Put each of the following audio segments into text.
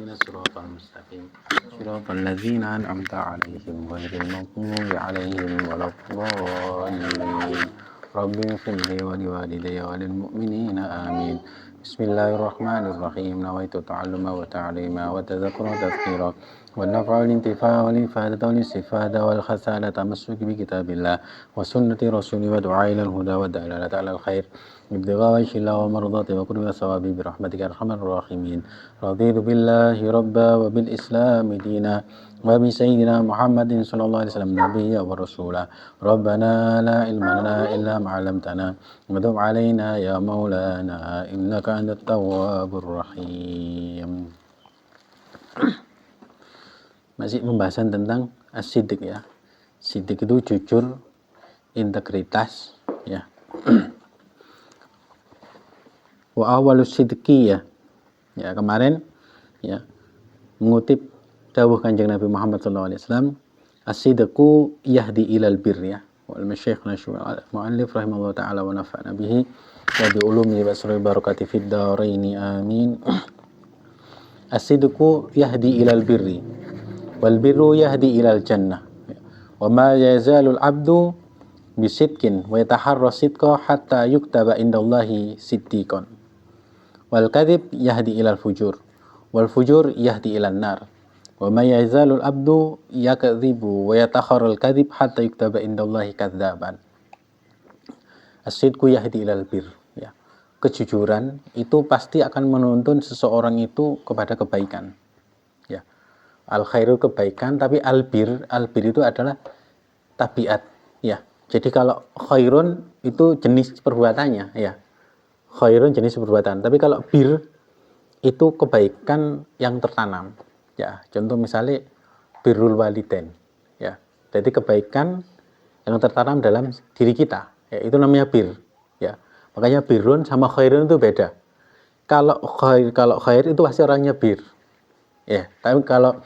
اهدنا الصراط المستقيم صراط الذين أنعمت عليهم غير المغضوب عليهم ولا الضالين رب اغفر لي ولوالدي وللمؤمنين آمين. بسم الله الرحمن الرحيم. نويت التعلم والتعليم والتذكر والتذكير والنفع والانتفاع والإفادة والاستفادة والخسالة تمسك بكتاب الله وسنة رسوله ودعاء إلى الهدى والدلالة على الخير ابتغاء وجه الله ومرضاته وقرب ثوابه برحمتك يا أرحم الراحمين. رضيت بالله ربا وبالإسلام دينا وبسيدنا محمد صلى الله عليه وسلم نبيا ورسولا. ربنا لا علم لنا إلا ما علمتنا وتب علينا يا مولانا إنك أنت التواب الرحيم. Masih pembahasan tentang as-siddiq ya. Siddiq itu jujur, integritas ya. Wa awalus siddiqi ya. Ya, kemarin ya mengutip dawuh Kanjeng Nabi Muhammad SAW, as-siddiqu yahdi ilal bir ya. Wal masyayikhna mu'allif rahimahullah ta'ala wa nafa'na bihi wa bi ulumi wa asri barakati fid daraini amin. As-siddiqu yahdi ilal birri wal birru yahdi ilal jannah wa ma yazalul abdu bisidqin wa yataharra sidqa hatta yuktaba indallahi siddiqan wal kadhib yahdi ilal fujur wal fujur yahdi ilal nar wa ma yazalul abdu yakdhibu wa yataharral kadhib hatta yuktaba indallahi kadzaban. As-sidqu yahdi ilal bir ya. Kejujuran itu pasti akan menuntun seseorang itu kepada kebaikan ya. Al-khairu kebaikan, tapi al-bir itu adalah tabiat ya. Jadi kalau khairun itu jenis perbuatannya ya. Khairun jenis perbuatan, tapi kalau bir itu kebaikan yang tertanam ya. Contoh misalnya birrul walidain ya. Jadi kebaikan yang tertanam dalam diri kita ya, itu namanya bir ya. Makanya birrun sama khairun itu beda. Kalau khair itu pasti orangnya bir. Ya, tapi kalau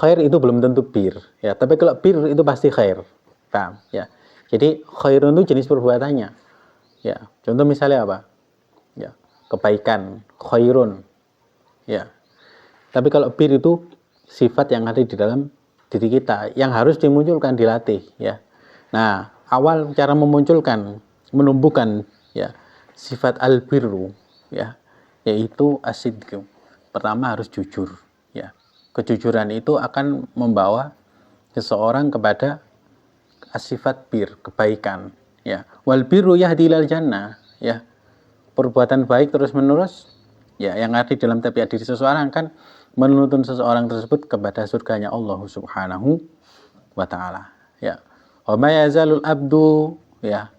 khair itu belum tentu bir, ya. Tapi kalau bir itu pasti khair, paham? Ya. Jadi khairun itu jenis perbuatannya, ya. Contoh misalnya apa? Ya, kebaikan, khairun, ya. Tapi kalau bir itu sifat yang ada di dalam diri kita, yang harus dimunculkan, dilatih, ya. Nah, awal cara memunculkan, menumbuhkan, ya, sifat al-birru, ya, yaitu as-sidq. Pertama harus jujur. Ya, kejujuran itu akan membawa seseorang kepada sifat bir, kebaikan. Ya, wal birru yahdi ilal jannah. Ya, perbuatan baik terus menerus. Ya, yang ada di dalam tabiat diri seseorang kan menuntun seseorang tersebut kepada surganya Allah Subhanahu wa Ta'ala. Ya, wa ma yazalul abdu ya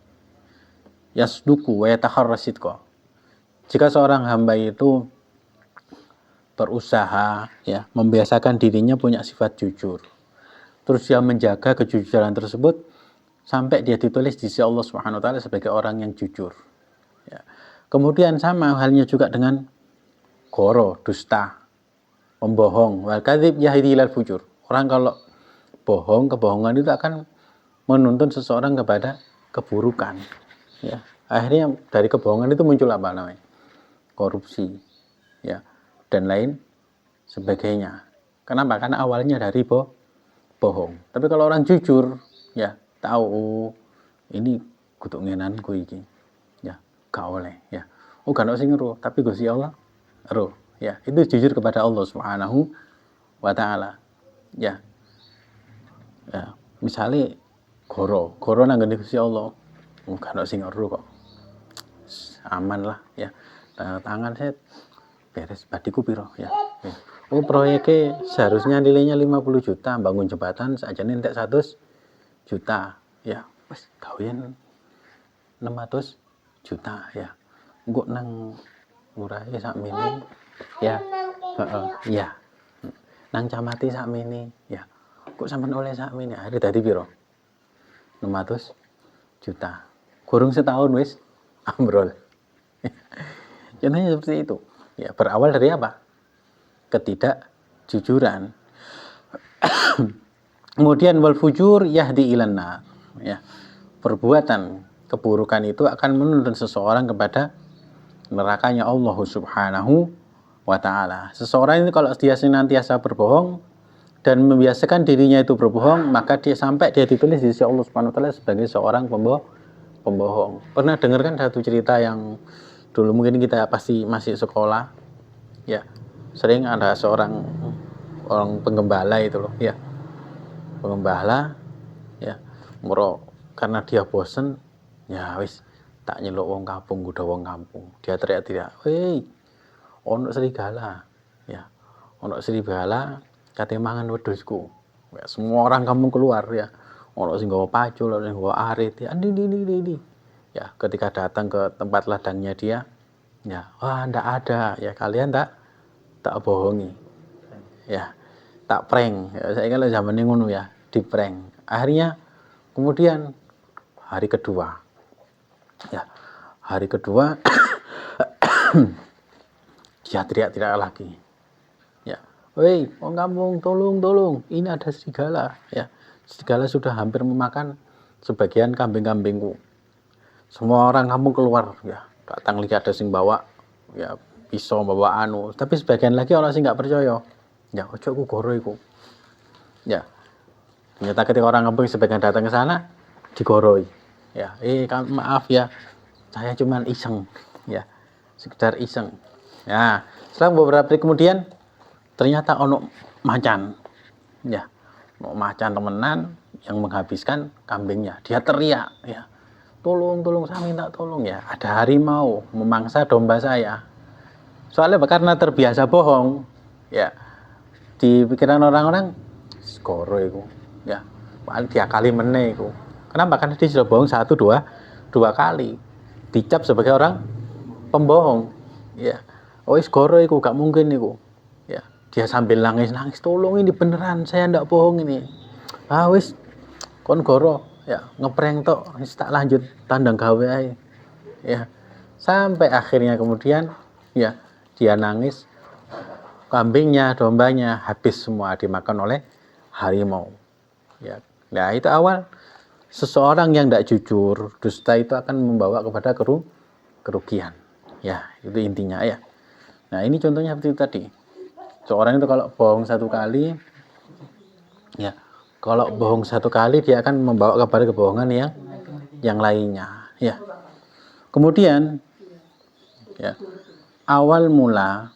yasduku wa yataharra sidqa. Jika seorang hamba itu berusaha ya membiasakan dirinya punya sifat jujur, terus dia menjaga kejujuran tersebut sampai dia ditulis di sisi Allah Subhanahu wa Ta'ala sebagai orang yang jujur ya. Kemudian sama halnya juga dengan goro, dusta, pembohong, wal kadzib yahdi ilal fujur. Orang kalau bohong, kebohongan itu akan menuntun seseorang kepada keburukan ya. Akhirnya dari kebohongan itu muncul apa namanya? Korupsi ya, dan lain sebagainya. Kenapa? Karena awalnya dari bohong. Tapi kalau orang jujur, ya tahu ini kutuk ngenanku iki, ya gak oleh, ya. Oh gak ono sing ero, tapi Gusti Allah ero, ya. Itu jujur kepada Allah Subhanahu wa Ta'ala, ya. Ya, misalnya goro nang ngene Gusti Allah, oh gak ono sing ero kok. Aman lah, ya. Tangan saya beres, badiku piro ya. Oh proyeknya seharusnya nilainya 50 juta, bangun jembatan sakjane entek 100 juta ya. Wis gawean 600 juta ya. Engko nang murahe sakmene ya. Heeh, iya. Nang camati sakmene ya. Kok sampean oleh sakmene? Akhire dadi piro? 600 juta. Kurang setahun wis ambrol. Contohnya seperti itu. Ya, berawal dari apa? Ketidakjujuran. Kemudian wal fujur yahdi ilan nar. Ya. Perbuatan keburukan itu akan menuntun seseorang kepada nerakanya Allah Subhanahu wa ta'ala. Seseorang itu kalau dia senantiasa berbohong dan membiasakan dirinya itu berbohong, maka dia sampai dia ditulis di sisi Allah Subhanahu wa taala sebagai seorang pembohong. Pernah dengar kan satu cerita yang dulu mungkin kita pasti masih sekolah, ya. Sering ada seorang orang penggembala itu loh, ya. Penggembala, ya. Karena dia bosen, ya wis tak nyeluk wong kampung, udah wong kampung. Dia teriak-teriak, "Hei, ono serigala." Ya. Ono serigala kate mangan wedhusku. Ya, semua orang kampung keluar ya. Ono sing nggawa pacul, ono sing nggawa arit, ya. Di. Ya, ketika datang ke tempat ladangnya dia, ya, wah ndak ada. Ya kalian tak bohongi. Ya, tak prank. Ya, saya kalau zaman ini ngono ya, di prank. Akhirnya kemudian hari kedua. Ya, hari kedua dia teriak-teriak lagi. Ya, "Woi, orang kampung, tolong, ini ada serigala." Ya, serigala sudah hampir memakan sebagian kambing-kambingku. Semua orang kampung keluar, ya, datang lihat ada sing bawa, ya, pisau bawa anu. Tapi sebagian lagi orang sing nggak percaya. Ya, ojo ku goro iku. Ya, ternyata ketika orang kampung sebagian datang ke sana, digoroi. Ya, maaf ya, saya cuman iseng, ya, sekedar iseng. Ya, setelah beberapa hari kemudian ternyata ono macan, ya, ono macan temenan yang menghabiskan kambingnya. Dia teriak, ya, tolong, saya minta tolong, ya, ada harimau memangsa domba saya. Soalnya karena terbiasa bohong, ya, di pikiran orang-orang, skoro itu, ya, paling dia kali meneh itu. Kenapa? Karena dia sudah bohong dua kali, dicap sebagai orang pembohong, ya. Oh, skoro itu gak mungkin itu, ya. Dia sambil nangis, tolong ini beneran, saya ndak bohong ini. Ah wis, kon goro, ya, ngeprank tok, wis tak lanjut tandang gawe ae, ya. Sampai akhirnya kemudian, ya, dia nangis, kambingnya, dombanya habis semua dimakan oleh harimau. Ya, nah itu awal seseorang yang tidak jujur, dusta itu akan membawa kepada kerugian. Ya, itu intinya ya. Nah, ini contohnya seperti tadi. Seorang itu kalau bohong satu kali, ya, kalau bohong satu kali dia akan membawa kepada kebohongan yang lainnya. Ya. Kemudian, ya, awal mula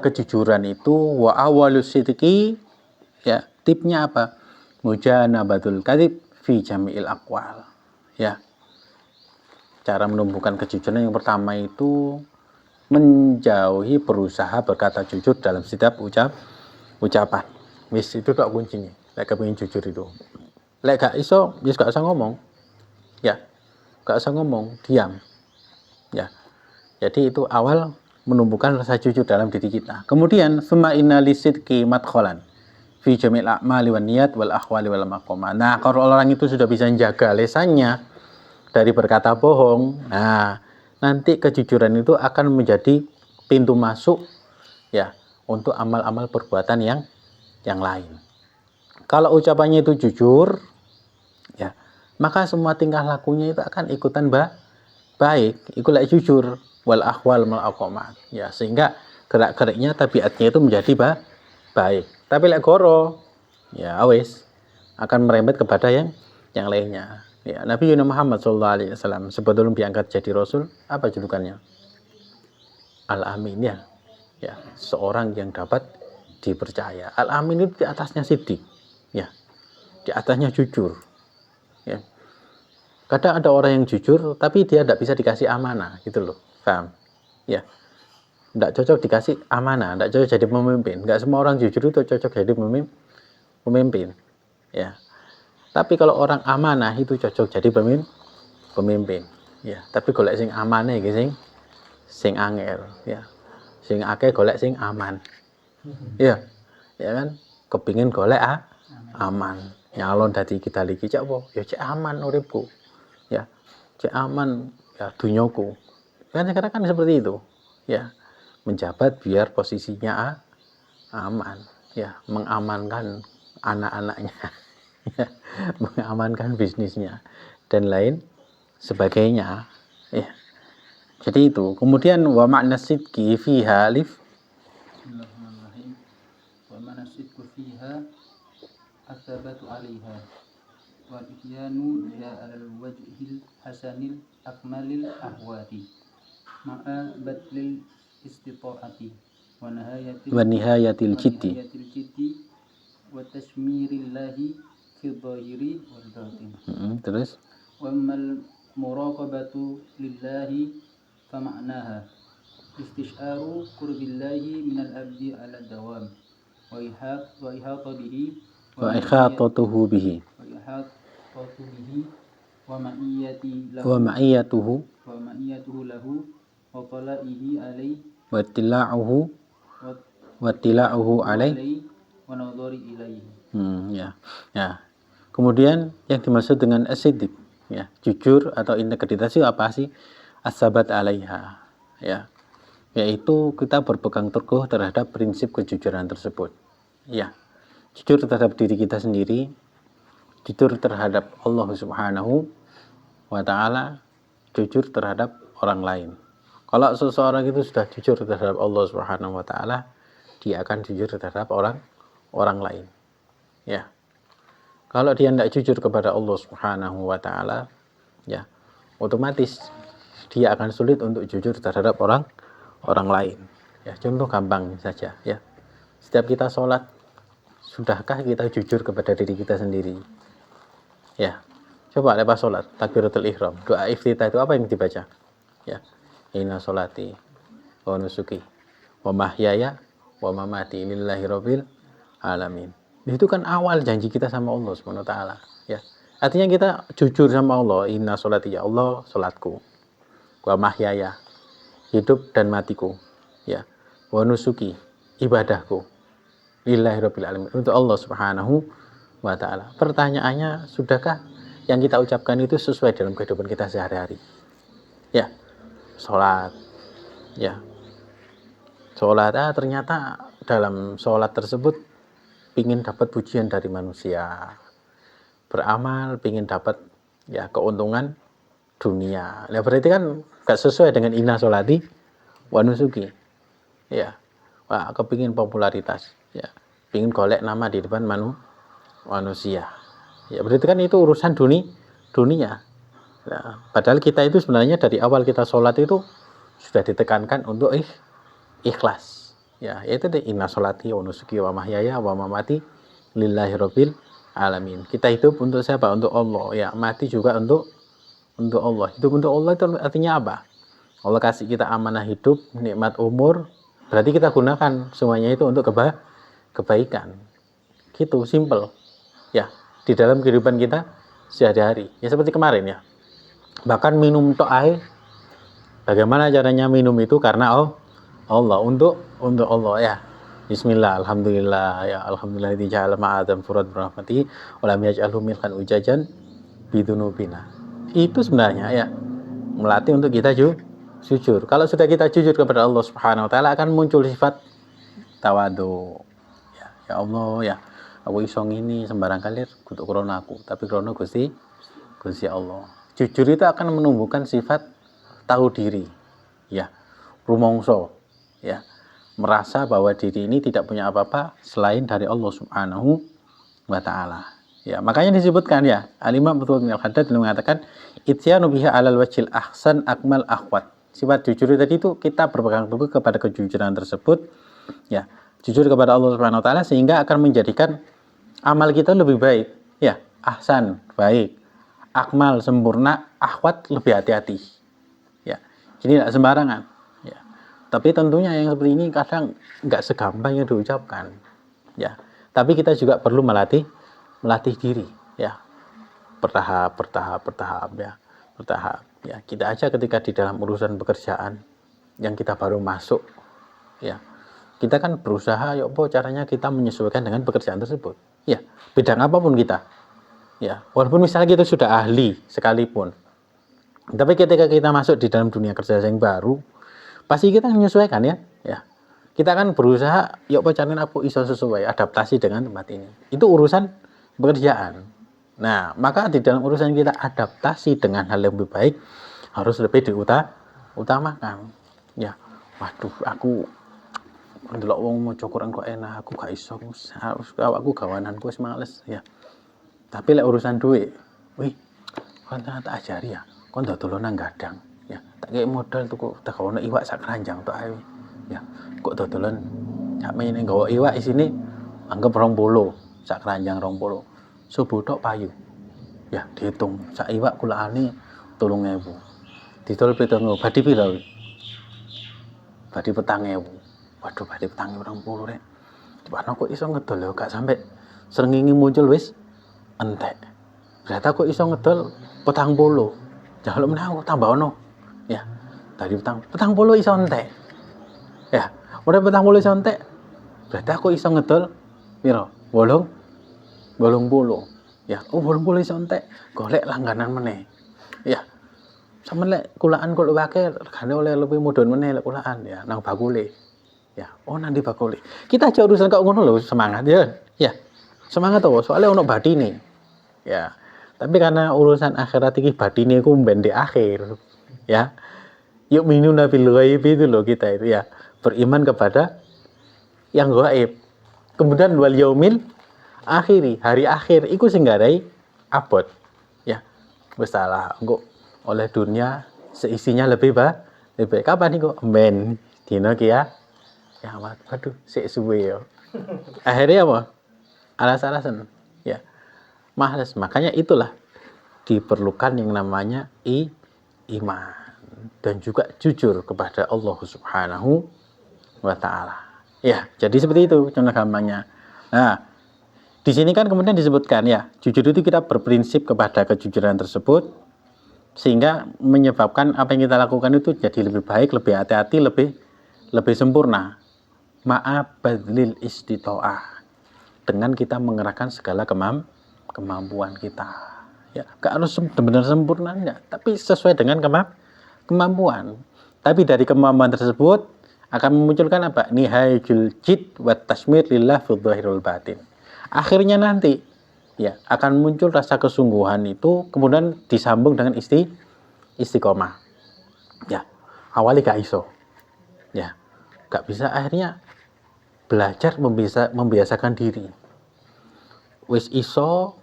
kejujuran itu wa awalus sidqi, ya, tipnya apa? Mujanabatul kadzib fi jami'il aqwal. Ya. Cara menumbuhkan kejujuran yang pertama itu menjauhi berusaha berkata jujur dalam setiap ucapan. Wis itu tok kuncinya. Lek kepengin jujur itu. Lek gak iso, wis gak usah ngomong. Ya. Gak usah ngomong, diam. Ya. Jadi itu awal menumbuhkan rasa jujur dalam diri kita. Kemudian summa inna lisidqi madkhalan fi jamil a'mali wan niyat wal ahwali wal maqamat. Nah, kalau orang itu sudah bisa menjaga lisannya dari berkata bohong, nah, nanti kejujuran itu akan menjadi pintu masuk, ya, untuk amal-amal perbuatan yang lain. Kalau ucapannya itu jujur, ya, maka semua tingkah lakunya itu akan ikutan baik, ikulah jujur, wal ahwal mal aqamat, ya, sehingga gerak-geriknya, tabiatnya itu menjadi baik. Tapi lek goro, ya wis akan merembet kepada yang lainnya. Ya, Nabi Muhammad SAW sebelum diangkat jadi Rasul, apa julukannya? Al-Amin, ya. Ya, seorang yang dapat dipercaya. Al-Amin itu di atasnya sidik, ya, di atasnya jujur. Ya. Kadang ada orang yang jujur, tapi dia tidak bisa dikasih amanah, gitu loh, paham? Ya, tidak cocok dikasih amanah, tidak cocok jadi pemimpin. Nggak semua orang jujur itu cocok jadi pemimpin, ya. Tapi kalau orang amanah itu cocok jadi pemimpin, ya. Tapi golek sing amane iki sing angel, ya. Sing akeh golek sing aman, ya, ya kan? Kepingin golek aman, nyalon dadi kita lagi cak apa? Ya cek aman uripku, ya, cek aman, ya, dunyoku. Kan sekarang kan seperti itu, ya, menjabat biar posisinya aman, ya, mengamankan anak-anaknya, ya, mengamankan bisnisnya dan lain sebagainya, ya. Jadi itu. Kemudian wa makna sidqi fiha alif. Bismillahirrahmanirrahim. Wa mana sidqu fiha asabatu 'alaiha. Wal ihyanu ya alal wajhil hasanil akmalil ahwati. Ma'a badlil istita'ati wa Nihayatil jiddi. jiddi wa tashmirillahi fi dhahiri wal batin. Terus Wa ammal muraqabatu lillahi fa ma'naha istisharu qurbillahi minal abdi ala dawam wa ihata bihi wa ikhatatuhu bihi wa ihatatu bihi wa ma'iyati wa lahu ma'iyatuhu lahu wa talaihi alaihi wa tila'uhu alaihi. wa nadhari ilaihi. Ya. Kemudian yang dimaksud dengan as-siddiq, ya, jujur atau integritas itu apa sih? As-sabat 'alaiha, ya. Yaitu kita berpegang teguh terhadap prinsip kejujuran tersebut. Ya. Jujur terhadap diri kita sendiri, jujur terhadap Allah Subhanahu wa taala, jujur terhadap orang lain. Kalau seseorang itu sudah jujur terhadap Allah Subhanahu wa taala, dia akan jujur terhadap orang lain. Ya. Kalau dia tidak jujur kepada Allah Subhanahu wa taala, ya, otomatis dia akan sulit untuk jujur terhadap orang lain. Ya, contoh gampang saja, ya. Setiap kita sholat, sudahkah kita jujur kepada diri kita sendiri? Ya. Coba lepas sholat, takbiratul ihram, doa iftitah itu apa yang dibaca? Ya. Inna sholati wa nusuki wa mahyaya wa mamati lillahi rabbil alamin. Itu kan awal janji kita sama Allah Subhanahu wa taala, ya. Artinya kita jujur sama Allah, inna sholati, ya Allah, salatku. Wa mahyaya, hidup dan matiku, ya. Wa nusuki, ibadahku. Lillahi rabbil alamin, untuk Allah Subhanahu wa taala. Pertanyaannya, sudahkah yang kita ucapkan itu sesuai dalam kehidupan kita sehari-hari? Ya. Salat, ya. Salat, ternyata dalam salat tersebut pingin dapat pujian dari manusia, beramal pingin dapat, ya, keuntungan dunia. Ya, berarti kan gak sesuai dengan inna sholati wa nusuki, ya. Wah, kepingin popularitas, ya, pingin golek nama di depan manusia, ya, berarti kan itu urusan dunia. Nah, padahal kita itu sebenarnya dari awal kita sholat itu sudah ditekankan untuk ikhlas, ya, yaitu inna sholati wa nusuki wa mahyaya wa mamati lillahi rabbil alamin. Kita hidup untuk siapa? Untuk Allah, ya. Mati juga untuk Allah. Hidup untuk Allah itu artinya apa? Allah kasih kita amanah hidup, nikmat umur, berarti kita gunakan semuanya itu untuk kebaikan. Gitu, simple, ya, di dalam kehidupan kita sehari-hari. Ya, seperti kemarin, ya. Bahkan minum tok air, bagaimana caranya minum itu? Karena Allah, untuk Allah, ya. Bismillah, alhamdulillah, ya, alhamdulillah di ja'ala ma'adam furat berahmati walam yaj'alhu milkan ujajan bidunubina. Itu sebenarnya, ya, melatih untuk kita jujur. Kalau sudah kita jujur kepada Allah Subhanahu wa taala, akan muncul sifat tawadu. Ya Allah, ya, aku isong ini sembarang kalir kudu krana aku, tapi krana Gusti Allah. Jujur itu akan menumbuhkan sifat tahu diri, ya, rumongso, ya, merasa bahwa diri ini tidak punya apa-apa selain dari Allah Subhanahu wa taala. Ya, makanya disebutkan, ya, Al-Imam Ibnu Al-Haddad mengatakan ityanu biha alal wajhil ahsan akmal akhwat. Sifat jujur tadi itu kita berpegang teguh kepada kejujuran tersebut, ya, jujur kepada Allah Subhanahu wa taala sehingga akan menjadikan amal kita lebih baik, ya, ahsan, baik, akmal, sempurna, akhwat, lebih hati-hati, ya. Jadi tidak sembarangan, ya. Tapi tentunya yang seperti ini kadang nggak segampang yang diucapkan, ya. Tapi kita juga perlu melatih diri, ya, bertahap, ya, bertahap, ya. Kita aja ketika di dalam urusan pekerjaan yang kita baru masuk, ya, kita kan berusaha, ya, caranya kita menyesuaikan dengan pekerjaan tersebut, ya, bidang apapun kita, ya, walaupun misalnya kita sudah ahli sekalipun, tapi ketika kita masuk di dalam dunia kerja yang baru, pasti kita menyesuaikan, ya. Kita kan berusaha, ya, caranya aku iso sesuai, adaptasi dengan tempat ini. Itu urusan pekerjaan. Nah, maka di dalam urusan kita adaptasi dengan hal yang lebih baik harus lebih utamakan. Ya, waduh aku ndelok wong maca Quran kok enak, aku gak iso, awakku gawananku wis males ya. Tapi lek urusan duit, wih, kon tak ajari ya, kon dodol nang gadang ya. Tak kei modal tuku tekono iwak sak keranjang tok ae. Ya, kok dodolan sakmene nggawa iwak isine anggap 20, sak keranjang 20. Subuh tok payu. Ya, dihitung sak iwak kulaane 3.000. Didol pitung badi pira? Badi 4.000. Waduh, badi 4.020 rek. Dipano kok iso ngedol ya gak sampe srengenge muncul wis entek. Berarti kok iso ngedol 40. Jaluk meneh aku tambah ono. Ya. Dari 40 iso entek. Ya, ora 40 iso entek. Berarti aku iso ngedol pira? 80. Ya, 80 iso entek. Golek langganan meneh. Ya. Sampe lek kulaan kok akeh regane oleh lebih mudhun meneh lek kulaan ya nang bakule. Ya, oh nanti bakule. Kita aja urusan kok ngono lho, semangat ya. Ya. Semangat to, soalnya ono batine. Ya. Tapi karena urusan akhirat iki batine ku mben di akhir. Ya. Yuk minuna bil ghaib itu loh kita itu ya. Beriman kepada yang gaib. Kemudian wal yaumil akhiri, hari akhir iku sing garai abot. Ya. Wis salah engko oleh dunia seisinya lebih baik. Kapan iku? Men dina kia kiamat. Waduh, sik suwe ya. Akhirnya apa? Alas-alasan. Ya. Males. Makanya itulah diperlukan yang namanya iman dan juga jujur kepada Allah Subhanahu wa taala. Ya, jadi seperti itu contoh gampangnya. Nah, di sini kan kemudian disebutkan ya, jujur itu kita berprinsip kepada kejujuran tersebut sehingga menyebabkan apa yang kita lakukan itu jadi lebih baik, lebih hati-hati, lebih sempurna. Ma'abadlil istito'ah. Dengan kita mengerahkan segala kemampuan kita. Ya, gak harus benar-benar sempurna enggak, tapi sesuai dengan kemampuan. Tapi dari kemampuan tersebut akan memunculkan apa? Nihayul jid wa tasmir lillah fi dhahirul batin. Akhirnya nanti ya akan muncul rasa kesungguhan itu kemudian disambung dengan istiqomah. Ya, awalnya gak iso. Ya, gak bisa akhirnya belajar membiasakan diri. Wis iso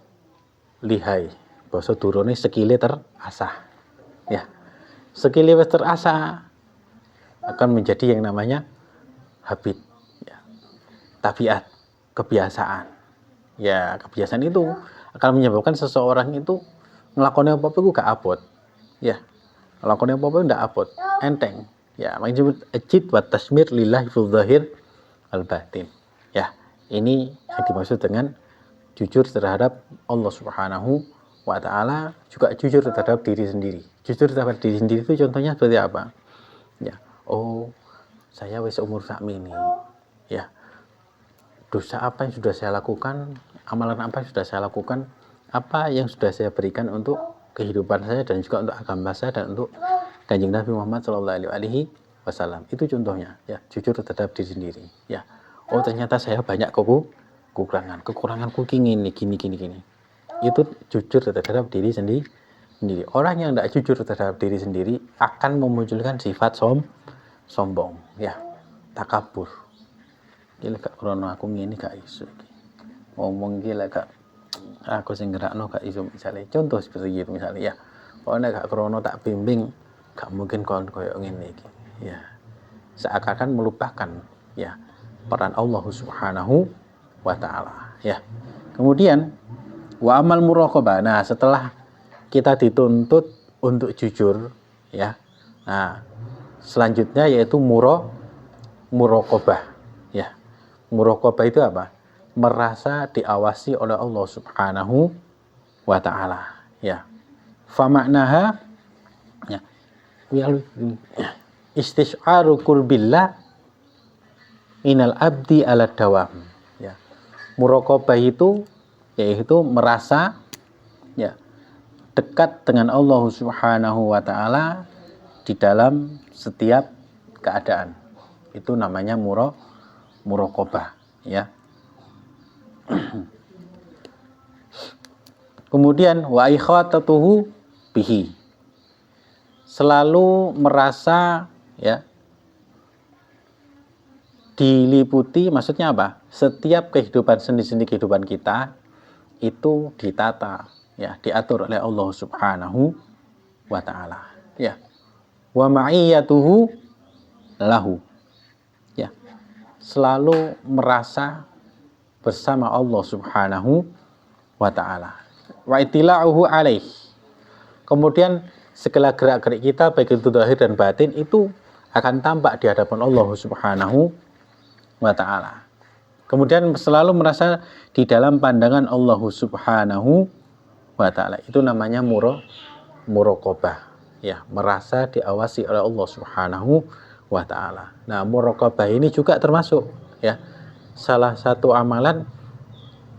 lihai. Basa durune sekile terasah. Ya. Sekile wis terasah akan menjadi yang namanya habit, ya. Tabiat, kebiasaan. Ya, kebiasaan itu akan menyebabkan seseorang itu ngelakoni apa-apa itu gak abot. Ya. Ngelakoni apa-apa ndak abot, enteng. Ya, makanya disebut ajid wa tasmir lillahi fil zahir al batin. Ya, ini yang dimaksud dengan jujur terhadap Allah Subhanahu wa taala, juga jujur terhadap diri sendiri. Jujur terhadap diri sendiri itu contohnya seperti apa? Ya, oh, saya wis umur sakmini. Ya. Dosa apa yang sudah saya lakukan, amalan apa yang sudah saya lakukan, apa yang sudah saya berikan untuk kehidupan saya dan juga untuk agama saya dan untuk Kanjeng Nabi Muhammad sallallahu alaihi wasallam. Itu contohnya, ya, jujur terhadap diri sendiri, ya. Oh, ternyata saya banyak kekuranganku gini. Itu jujur terhadap diri sendiri. Orang yang tidak jujur terhadap diri sendiri akan memunculkan sifat sombong, ya, takabur. Gila gak krono aku ngene gak iso iki. Ngomong gila gak aku sing gerakno gak iso misalnya. Contoh seperti itu misalnya, ya. Oh nek gak krono tak bimbing gak mungkin kon koyo ngene iki. Ya. Seakan-akan melupakan ya peran Allah Subhanahu wa taala, ya. Kemudian wa amal muraqabah. Nah, setelah kita dituntut untuk jujur, ya. Nah, selanjutnya yaitu muraqabah, ya. Muraqabah itu apa? Merasa diawasi oleh Allah Subhanahu wa taala, ya. Fa maknaha ya istisyaru qurbillah minal abdi ala dawam, ya. Muraqabah itu yaitu merasa ya dekat dengan Allah Subhanahu wa taala di dalam setiap keadaan. Itu namanya muraqabah, ya. Kemudian wa ikhatatuhu bihi. selalu merasa ya diliputi, maksudnya apa? Setiap kehidupan sendi-sendi kehidupan kita itu ditata, ya, diatur oleh Allah Subhanahu wa taala. Ya. Wa ma'iyatuhu lahu. Ya. Selalu merasa bersama Allah Subhanahu wa taala. Wa itila'uhu alaih. Kemudian segala gerak-gerik kita baik itu zahir dan batin itu akan tampak di hadapan Allah Subhanahu wa taala. Kemudian selalu merasa di dalam pandangan Allah Subhanahu wa taala. Itu namanya muraqabah. Ya, merasa diawasi oleh Allah Subhanahu wa taala. Nah, muraqabah ini juga termasuk ya salah satu amalan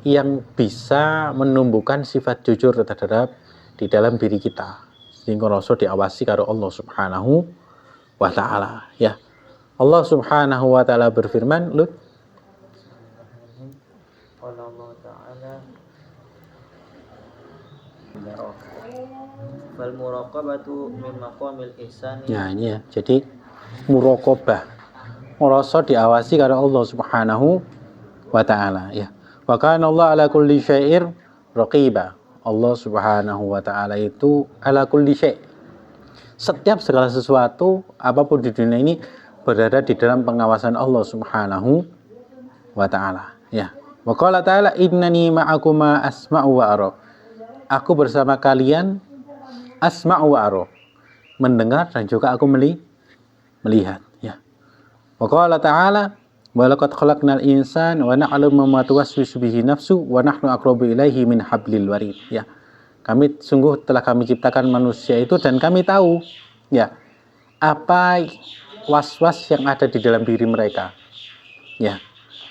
yang bisa menumbuhkan sifat jujur terhadap di dalam diri kita. Sehingga rasa diawasi karo Allah Subhanahu wa taala, ya. Allah Subhanahu wa taala berfirman, Qala Allah Ta'ala fal muraqabatu min maqamil ihsani. Ya, ini ya. Jadi muraqabah, merasa diawasi karo Allah Subhanahu wa taala, ya. Wa kana Allah ala kulli syai'in raqiba. Allah Subhanahu wa taala itu ala kulli syai'. Setiap segala sesuatu apapun di dunia ini berada di dalam pengawasan Allah Subhanahu wa taala, ya. Wa qala ta'ala innani ma'akuma asma'u wa ara. Aku bersama kalian asma'u wa ara. Mendengar dan juga aku melihat, ya. Wa qala ta'ala wa laqad khalaqnal insana wa na'lamu ma tuwaswisu bihi nafsu wa nahnu aqrabu ilaihi min hablil warid, ya. Kami sungguh telah kami ciptakan manusia itu dan kami tahu, ya, apa was-was yang ada di dalam diri mereka, ya.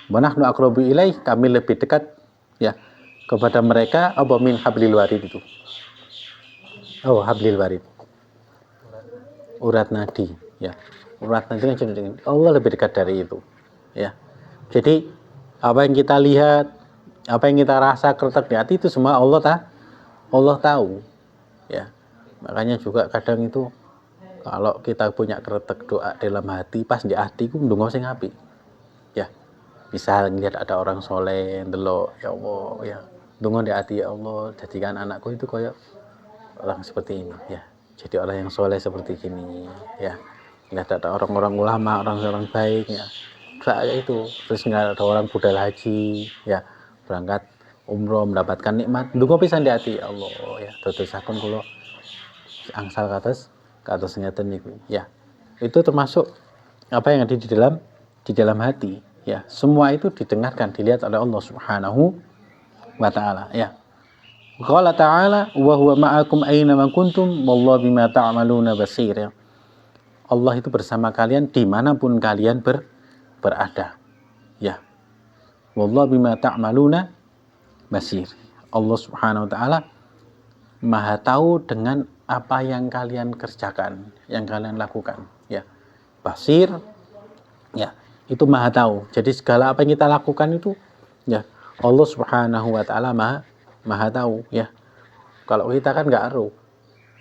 Wa nahnu aqrabu ilaihi, kami lebih dekat, ya, kepada mereka apa min hablil warid itu. Oh, hablil warid. Urat nadi, ya. Urat nadi kan cenderung Allah lebih dekat dari itu, ya. Jadi apa yang kita lihat, apa yang kita rasa kretek di hati itu semua Allah tahu, ya. Makanya juga kadang itu kalau kita punya kretek doa dalam hati, pas di hati ku ndonga sing apik, ya. Misal ngelihat ada orang soleh, ndelok, ya Allah, ya. Ndonga di hati, ya Allah, jadikan anakku itu kayak orang seperti ini, ya. Jadi orang yang soleh seperti ini, ya. Lihat ada orang-orang ulama, orang-orang baik, ya. Doa itu. Terus nggak ada orang budal haji, ya, berangkat umroh mendapatkan nikmat, ndonga pisan di hati, ya Allah, ya. Dadosaken kula angsal kados ngeten niku, ya. Itu termasuk apa yang ada di dalam hati, ya. Semua itu didengarkan, dilihat oleh Allah Subhanahu wa taala, ya. Qala ta'ala wa huwa ma'akum aina ma kuntum wallahu bima ta'maluna basir, ya. Allah itu bersama kalian dimanapun kalian berada, ya. Wallahu bima ta'maluna basir. Allah Subhanahu wa taala Maha tahu dengan apa yang kalian kerjakan, yang kalian lakukan, ya. Basir, ya, itu Maha tahu. Jadi segala apa yang kita lakukan itu, ya, Allah Subhanahu wa taala Maha tahu, ya. Kalau kita kan nggak tahu,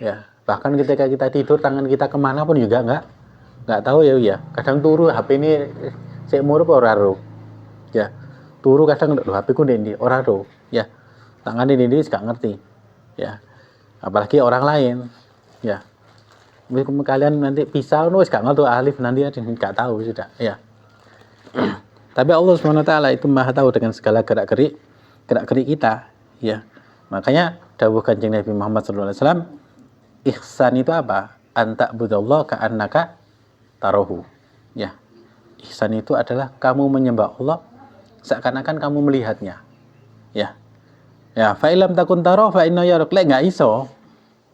ya. Bahkan ketika kita tidur, tangan kita kemana pun juga nggak tahu, ya, ya. Kadang turu HP ini sik murup ora ro, ya. Turu kadang lho HP ku ndi ora ro, ya. Tangan ini nggak ngerti, ya. Apalagi orang lain, ya. Kalian nanti pisau wis gak ngerti alif nanti nggak tahu sudah, ya. Tapi Allah SWT itu Maha tahu dengan segala gerak-gerik kita, ya. Makanya dawuh Kanjeng Nabi Muhammad SAW, ihsan itu apa? Anta budallah ka'annaka tarahu, ya. Ihsan itu adalah kamu menyembah Allah seakan-akan kamu melihatnya, ya. Ya, fa ilam takun tarahu fa inna yarak, enggak iso,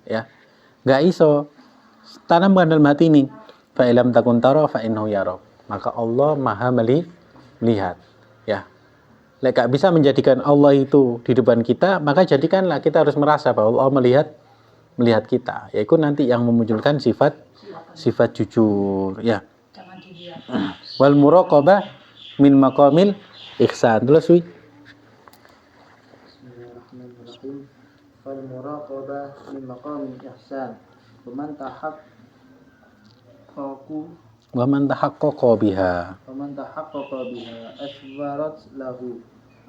ya. Enggak iso. Tanamkan dalam hati ini, fa ilam takun tarahu fa innahu yarak. Maka Allah Maha melihat, ya. Lek gak bisa menjadikan Allah itu di depan kita, maka jadikanlah kita harus merasa bahwa Allah melihat kita, yaitu nanti yang memunculkan sifat jujur, ya. Wal muraqabah min maqamil ihsan. Terus wi. Bismillahirrahmanirrahim. Fal muraqabah min maqamil ihsan. wa man tahaqqaqa biha ومن تحقق بها أثمرت له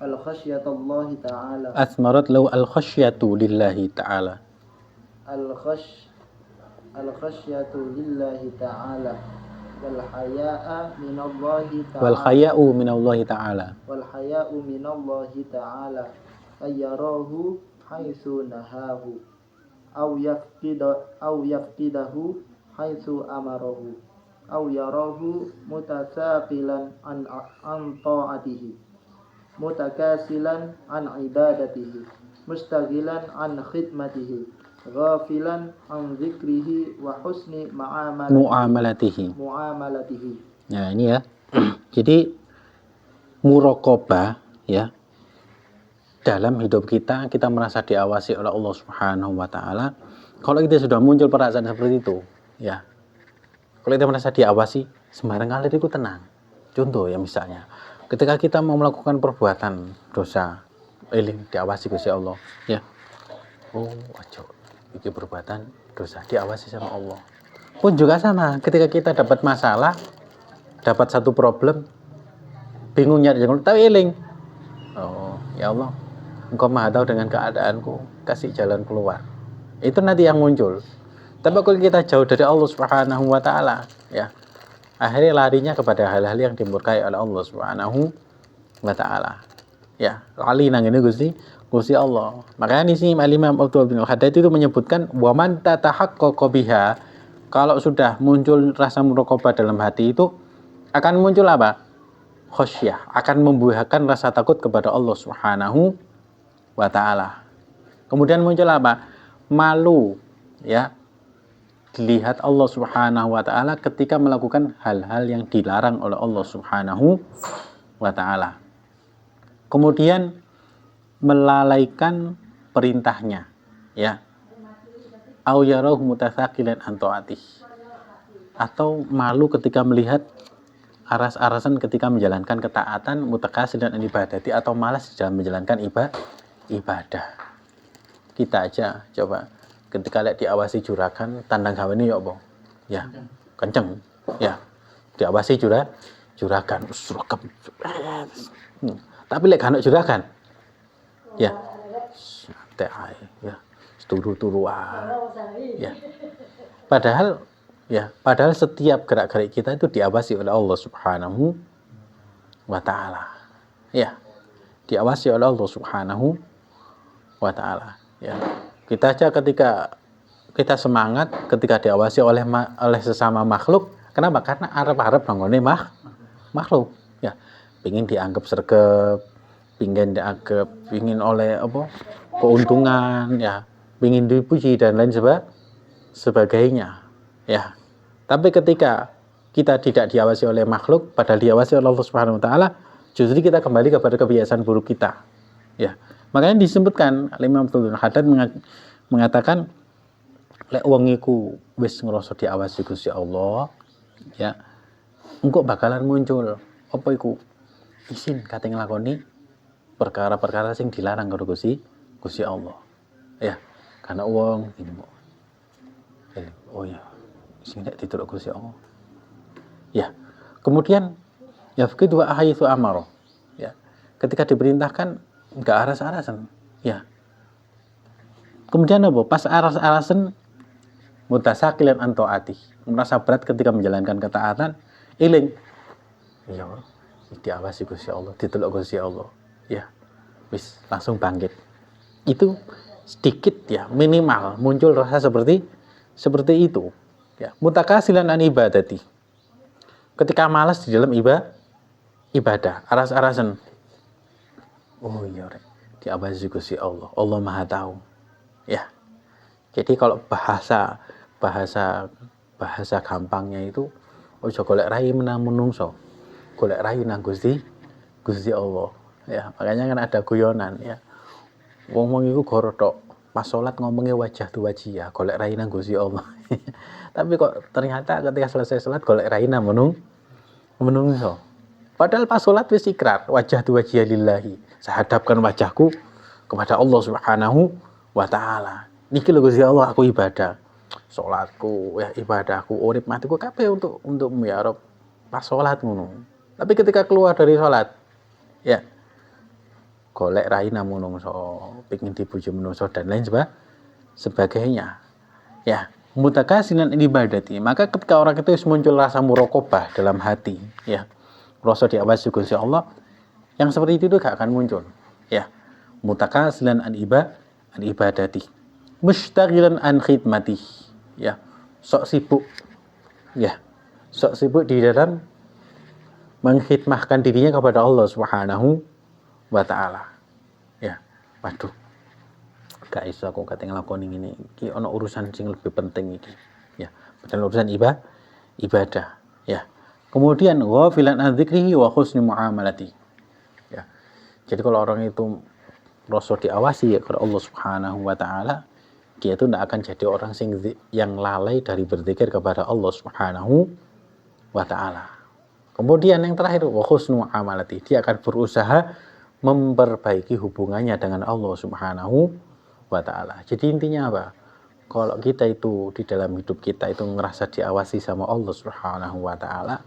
الخشية الله تعالى asmarat lahu al-khasyatu lillahi ta'ala الخشية لله تعالى والحياء من الله wal تعالى haya'u minallahi ta'ala والحياء من الله تعالى أن يراه حيث نهاه أو يفقده حيث أمره أو يراه متثاقلا عن طاعته متكاسلا عن عبادته مشتغلا عن خدمته غافلا عن ذكره وحسن muamalatihi. معاملته. Nah, ini ya. Jadi muraqabah ya. Dalam hidup kita merasa diawasi oleh Allah Subhanahu wa taala. Kalau kita sudah muncul perasaan seperti itu, ya. Kalau kita merasa diawasi, sembarang kali itu tenang. Contoh ya misalnya, ketika kita mau melakukan perbuatan dosa, eling diawasi Gusti Allah, ya. Oh, aja iki perbuatan dosa diawasi sama Allah. Pun juga sama, ketika kita dapat masalah, dapat satu problem, bingung nyari jalan, tapi eling. Oh, ya Allah, Engkau Maha tahu dengan keadaanku, kasih jalan keluar. Itu nanti yang muncul. Tapi kalau kita jauh dari Allah Subhanahu wa taala, ya, akhirnya larinya kepada hal-hal yang dimurkai oleh Allah Subhanahu wa taala. Ya, lali nang ini Gusti Allah. Makanya di sini Imam Abdul bin Al-Haddad itu menyebutkan wa man tatahaqqaqa biha, kalau sudah muncul rasa muraqabah dalam hati itu akan muncul apa? Khasyah, akan membuahkan rasa takut kepada Allah Subhanahu wa taala. Kemudian muncul apa? Malu, ya. Dilihat Allah Subhanahu wa taala ketika melakukan hal-hal yang dilarang oleh Allah Subhanahu wa taala. Kemudian melalaikan perintahnya, ya. Au yarahu mutatsaqilan an ta'atih. Atau malu ketika melihat aras-arasan ketika menjalankan ketaatan, mutakasilan an ibadati, atau malas dalam menjalankan ibadah. Kita aja coba ketika lihat diawasi juragan, tandang gawe ini ya apa? Ya, kenceng. Ya, diawasi juragan, suragam. Tapi lihat anak juragan, ya, santai ae, ya, turu-turu ya. Padahal setiap gerak-gerik kita itu diawasi oleh Allah Subhanahu wa taala. Ya, diawasi oleh Allah Subhanahu wa taala. Ya. Kita aja ketika kita semangat ketika diawasi oleh sesama makhluk, kenapa? Karena arep-arep bangunnya makhluk, ya. Pingin dianggap sregep, pingin dianggap, pingin oleh apa? Keuntungan, ya. Pingin dipuji dan lain sebagainya, ya. Tapi ketika kita tidak diawasi oleh makhluk, padahal diawasi oleh Allah Subhanahu wa taala, justru kita kembali kepada kebiasaan buruk kita, ya. Makanya disebutkan Imam Abdul Haddad mengatakan lek wong iku wis ngrasa diawasi Gusti Allah, ya, engko bakalan muncul apa iku isin kate nglakoni perkara-perkara sing dilarang karo Gusti Allah, ya. Karena wong ini oh ya sing nek dituluk Gusti Allah, ya. Kemudian ya kedua ahayitsu amaro, ya, ketika diperintahkan enggak aras-arasan, ya. Kemudian apa? Pas aras-arasan mutasaqilan an taati, merasa berat ketika menjalankan ketaatan, eling. Ya, diawasi Gusti Allah, dituluk Gusti Allah. Ya. Wis langsung bangkit. Itu sedikit ya, minimal muncul rasa seperti itu. Ya, mutakasilan an ibadati. Ketika malas di dalam ibadah, aras-arasan. Oh iya, diawasi Gusti Allah. Allah Maha tahu. Ya. Jadi kalau bahasa gampangnya itu ojo golek rai menang menungso. Golek rai nang Gusti Allah. Ya, makanya kan ada guyonan, ya. Wong-wong iku goro tok pas salat ngomongnya wajah tu wajih, ya, golek rai nang Gusti Allah. Tapi kok ternyata ketika selesai salat golek rai nang menungso. Padahal pas salat wis ikrar, wajah tu wajih lillahi. Saya hadapkan wajahku kepada Allah Subhanahu wa taala. Niki lho Gusti Allah, aku ibadah. salatku, ya ibadahku, urip matiku kabeh untukmu ya Rabb. Pas salat ngono. Tapi ketika keluar dari salat, ya golek raina menungso, pengin dipuji menungso dan lain sebagainya. Ya, mutakasilan ibadati. Maka ketika orang itu muncul rasa muraqabah dalam hati, ya, rasa diawasi Gusti Allah, yang seperti itu gak akan muncul. Ya, mutakasilan an ibadati. Mustaghilan an khidmati. Ya, sok sibuk. Ya, sok sibuk di dalam mengkhidmahkan dirinya kepada Allah Subhanahu wa ta'ala. Ya, waduh, gak iso aku kate nglakoni ngene iki, ana urusan sing lebih penting iki. Ya, padahal urusan ibadah. Ya. Kemudian ghafilan an dzikrihi wa husni muamalati. Ya. Jadi kalau orang itu rasa diawasi ya oleh Allah Subhanahu wa ta'ala, dia itu tidak akan jadi orang yang lalai dari berzikir kepada Allah Subhanahu wa ta'ala. Kemudian yang terakhir wa husnu muamalati, dia akan berusaha memperbaiki hubungannya dengan Allah Subhanahu wa ta'ala. Jadi intinya apa? Kalau kita itu di dalam hidup kita itu ngerasa diawasi sama Allah Subhanahu wa ta'ala,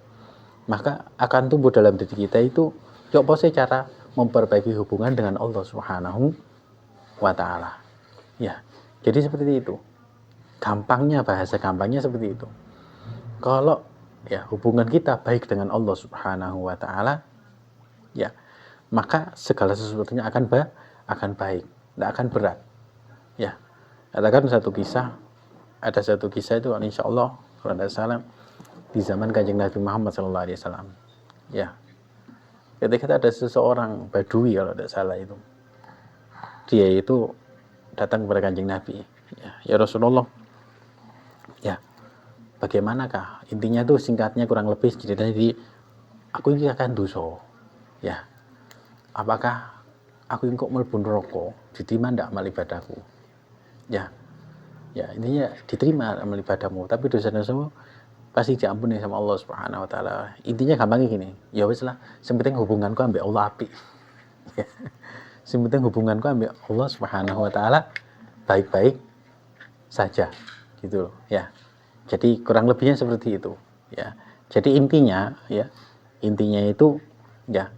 maka akan tumbuh dalam diri kita itu apa sih cara memperbaiki hubungan dengan Allah Subhanahu wa ta'ala. Ya. Jadi seperti itu. Bahasa gampangnya seperti itu. Kalau ya hubungan kita baik dengan Allah Subhanahu wa ta'ala, ya, maka segala sesuatunya akan baik, tidak akan berat. Ya, katakan ada satu kisah itu insya Allah kalau tidak salah di zaman Kanjeng Nabi Muhammad SAW. Ya, ketika ada seseorang Badui kalau tidak salah itu, dia itu datang kepada Kanjeng Nabi. Ya Rasulullah, ya, bagaimanakah? Intinya itu singkatnya kurang lebih ceritanya di aku ini akan dosa. Ya. Apakah aku ingin kok mlebu neraka? Diterima ndak amal ibadahku? Ya. Ya, intinya diterima amal ibadahmu, tapi dosa-dosamu pasti diampuni sama Allah Subhanahu wa taala. Intinya gampangnya gini, ya wis lah, sing penting hubunganku ambek Allah apik. Ya. Sing penting hubunganku ambek Allah Subhanahu wa taala baik-baik saja. Gitu loh, ya. Jadi kurang lebihnya seperti itu, ya. Jadi intinya itu ya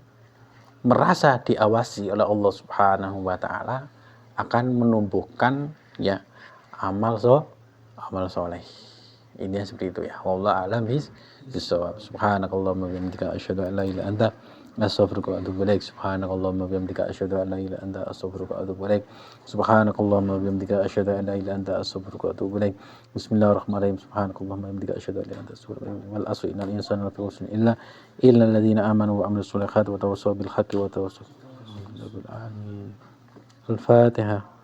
merasa diawasi oleh Allah Subhanahu wa taala akan menumbuhkan ya amal soleh. Ini seperti itu ya. Wallahu a'lam bishawab. Subhanakallahumma wa bihamdika asyhadu an la ilaha illa anta astaghfiruka wa atubu ilaik. Subhanakallahumma wa bihamdika asyhadu an la ilaha illa anta astaghfiruka wa atubu ilaik. Subhanakallahumma wa bihamdika asyhadu an la ilaha illa anta astaghfiruka wa atubu ilaik. Bismillahirrahmanirrahim. Subhanakallahumma wa bihamdika asyhadu an la ilaha illa anta astaghfiruka wa atubu ilaik. Wal asri innal insana lafi khusr illa alladziina aamanu wa 'amilus solihati wa tawassaw bil haqqi wa tawassaw bil 'adli. Al-Fatihah.